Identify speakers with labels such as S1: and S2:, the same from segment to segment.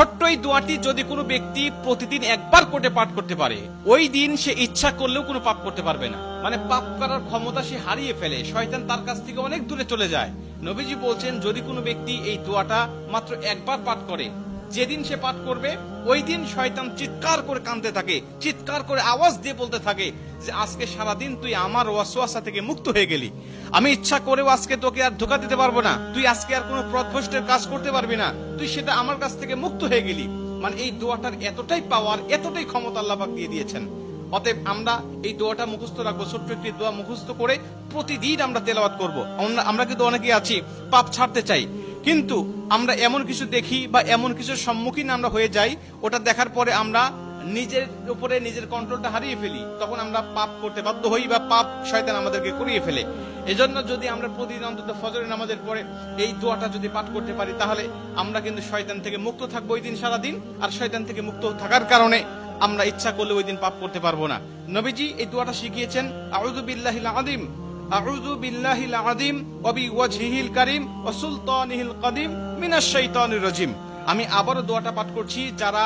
S1: ছোট্ট এই দোয়াটি যদি কোনো ব্যক্তি প্রতিদিন একবার করে পাঠ করতে পারে, ওই দিন সে ইচ্ছা করলেও কোনো পাপ করতে পারবে না। মানে পাপ করার ক্ষমতা সে হারিয়ে ফেলে, শয়তান তার কাছ থেকে অনেক দূরে চলে যায়। নবীজি বলছেন, যদি কোনো ব্যক্তি এই দোয়াটা মাত্র একবার পাঠ করে, যেদিন সে পাঠ করবে ওই দিন শয়তান চিৎকার করে কাঁদতে থাকে, চিৎকার করে আওয়াজ দিয়ে বলতে থাকে যে আজকে সারাদিন তুই আমার ওয়াসওয়াসা থেকে মুক্ত হয়ে গেলি, আমি ইচ্ছা করেও আজকে তোকে আর ধোঁকা দিতে পারবো না, তুই আজকে আর কোনো পথভ্রষ্টের কাজ করতে পারবি না, তুই সেটা আমার কাছ থেকে মুক্ত হয়ে গেলি। মানে এই দোয়াটার এতটাই পাওয়ার, এতটাই ক্ষমতা আল্লাহ পাক দিয়ে দিয়েছেন। অতএব আমরা এই দোয়াটা মুখস্থ রাখবো, ছোট্ট একটি দোয়া মুখস্থ করে প্রতিদিন আমরা তেলাওয়াত করব। আমরা কিন্তু অনেকেই আছি পাপ ছাড়তে চাই, কিন্তু আমরা এমন কিছু দেখি বা এমন কিছুর সম্মুখীন আমরা হয়ে যাই, ওটা দেখার পরে আমরা নিজের উপরে নিজের কন্ট্রোলটা হারিয়ে ফেলি, তখন আমরা পাপ করতে বাধ্য হই বা পাপ শয়তান আমাদেরকে করিয়ে ফেলে। এজন্য যদি আমরা প্রতিদিন অন্তত ফজরের নামাজের পরে এই দোয়াটা যদি পাঠ করতে পারি, তাহলে আমরা কিন্তু শয়তান থেকে মুক্ত থাকবো ওই দিন সারাদিন। আর শয়তান থেকে মুক্ত থাকার কারণে আমরা ইচ্ছা করলে ওই দিন পাপ করতে পারবো না। নবীজি এই দোয়াটা শিখিয়েছেন, আউযু বিল্লাহিল আযীম, আউযু বিল্লাহিল আযীম ওয়া বিওয়াজহিল কারীম ওয়া সুলতানিহিল কাদীম মিনাশ শাইতানির রাজীম। আমি আবারও দোয়াটা পাঠ করছি, যারা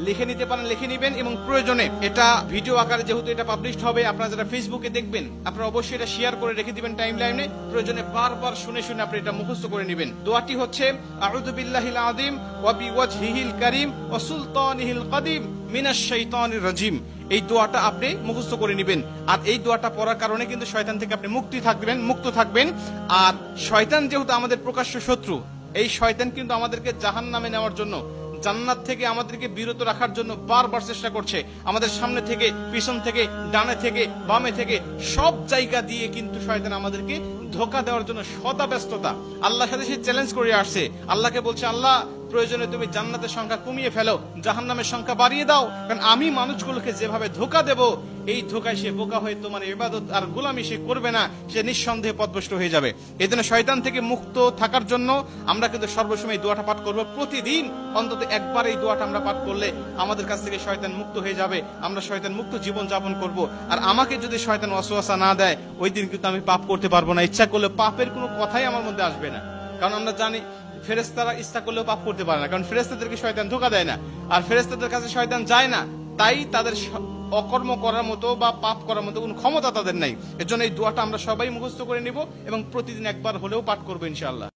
S1: লিখে নিতে পারেন লিখে নিবেন, এবং প্রয়োজনে এটা ভিডিও আকারে যেহেতু এটা পাবলিশড হবে, আপনারা যারা ফেসবুকে দেখবেন আপনারা অবশ্যই এটা শেয়ার করে রেখে দিবেন টাইমলাইনে, প্রয়োজনে বারবার শুনে শুনে আপনি এটা মুখস্থ করে নেবেন। দোয়াটি হচ্ছে, আউযু বিল্লাহিল আযীম ওয়া বিওয়াজহিল কারীম ওয়া সুলতানিহিল কাদীম মিনাশ শাইতানির রাজীম। এই দোয়াটা আপনি মুখস্থ করে নেবেন, আর এই দোয়াটা পড়ার কারণে কিন্তু শয়তান থেকে আপনি মুক্ত থাকবেন। আর শয়তান যেহেতু আমাদের প্রকাশ্য শত্রু, এই শয়তান কিন্তু আমাদেরকে জাহান্নামে নেওয়ার জন্য, জান্নাত থেকে আমাদেরকে বিরত রাখার জন্য বারবার চেষ্টা করছে। আমাদের সামনে থেকে, পিছন থেকে, ডানে থেকে, বামে থেকে সব জায়গা দিয়ে কিন্তু শয়তান আমাদেরকে ধোঁকা দেওয়ার জন্য সদা ব্যস্ততা। আল্লাহর সাথে সে চ্যালেঞ্জ করে আসছে, আল্লাহকে বলছে, আল্লাহ প্রয়োজনে তুমি জান্নাতের সংখ্যা কমিয়ে ফেলো, জাহান্নামের সংখ্যা বাড়িয়ে দাও, কারণ আমি মানুষগুলোকে যেভাবে ধোঁকা দেব, এই ধোঁকায় সে বোকা হয়ে তোমার ইবাদত আর গোলামি সে করবে না, সে নিঃসন্দেহে পথভ্রষ্ট হয়ে যাবে। এই জন্য শয়তান থেকে মুক্ত থাকার জন্য আমরা কিন্তু সর্বসময় এই দোয়াটা পাঠ করবো। প্রতিদিন অন্তত একবার এই দোয়াটা আমরা পাঠ করলে আমাদের কাছ থেকে শয়তান মুক্ত হয়ে যাবে, আমরা শয়তান মুক্ত জীবন যাপন করব। আর আমাকে যদি শয়তান ওয়াসওয়াসা না দেয়, ওই দিন কিন্তু আমি পাপ করতে পারবো না, ইচ্ছা করলে পাপের কোনো কথাই আমার মধ্যে আসবে না। কারণ আমরা জানি ফেরেশতারা ইচ্ছা করলেও পাপ করতে পারে না, কারণ ফেরেশতাদেরকে শয়তান ধোঁকা দেয় না, আর ফেরেশতাদের কাছে শয়তান যায় না, তাই তাদের অকর্ম করার মতো বা পাপ করার মতো কোনো ক্ষমতা তাদের নাই। এর জন্য এই দোয়াটা আমরা সবাই মুখস্থ করে নিব এবং প্রতিদিন একবার হলেও পাঠ করবো ইনশাআল্লাহ।